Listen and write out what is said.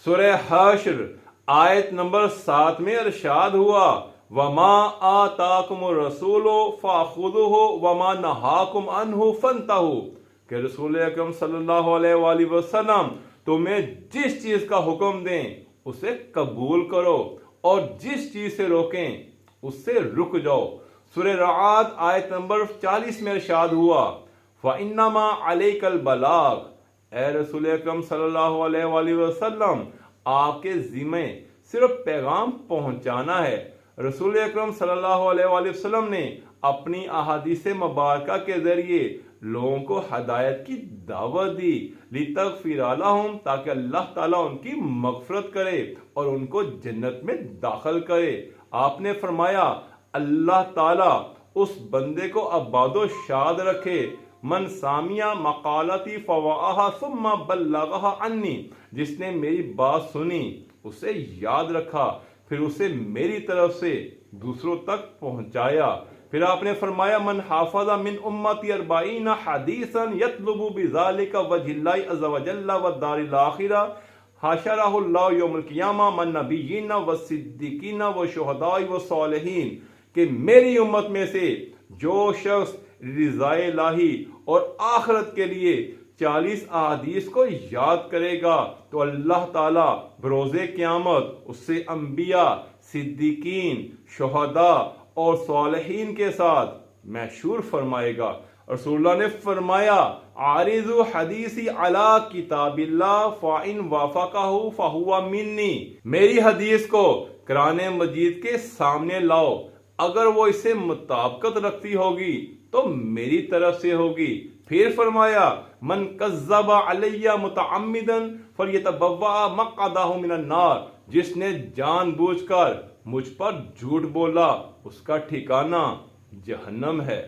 سورہ حشر آیت نمبر 7 میں ارشاد ہوا وما آتاکم الرسول فخذوہ وما نہاکم عنہ فانتہوا، کہ رسول اکرم صلی اللہ علیہ وآلہ وسلم تمہیں جس چیز کا حکم دیں اسے قبول کرو اور جس چیز سے روکیں اس سے رک جاؤ۔ سورہ رعد آیت نمبر 40 میں ارشاد ہوا فَإِنَّمَا عَلَيْكَ الْبَلَاغُ، اے رسول اکرم صلی اللہ علیہ وآلہ وسلم آپ کے ذمہ صرف پیغام پہنچانا ہے۔ رسول اکرم صلی اللہ علیہ وآلہ وسلم نے اپنی احادیث مبارکہ کے ذریعے لوگوں کو ہدایت کی دعوت دی، لِتَغْفِرَ لَهُمْ، تاکہ اللہ تعالیٰ ان کی مغفرت کرے اور ان کو جنت میں داخل کرے۔ آپ نے فرمایا اللہ تعالیٰ اس بندے کو آباد و شاد رکھے من سامع مقالتی فوعاها ثم بلغها عنی، جس نے میری بات سنی اسے یاد رکھا پھر اسے میری طرف سے دوسروں تک پہنچایا۔ پھر آپ نے فرمایا من حافظ من امتی 40 حدیثا یطلب بذلک وجہ اللہ عز وجل والدار الاخرہ حشرہ اللہ یوم القیامہ من نبیین والصدیقین والشہداء والصالحین، کہ میری امت میں سے جو شخص رضائے الہی اور آخرت کے لیے 40 احادیث کو یاد کرے گا تو اللہ تعالیٰ بروز قیامت اس سے انبیاء، صدیقین، شہداء اور صالحین کے ساتھ محشور فرمائے گا۔ رسول اللہ نے فرمایا عارضوا حدیثی علی کتاب اللہ فإن وافقہ فہو منی، میری حدیث کو قرآن مجید کے سامنے لاؤ، اگر وہ اس سے مطابقت رکھتی ہوگی تو میری طرف سے ہوگی۔ پھر فرمایا من کذب علی متعمدا فلیتبوأ مقعدہ من النار، جس نے جان بوجھ کر مجھ پر جھوٹ بولا اس کا ٹھکانہ جہنم ہے۔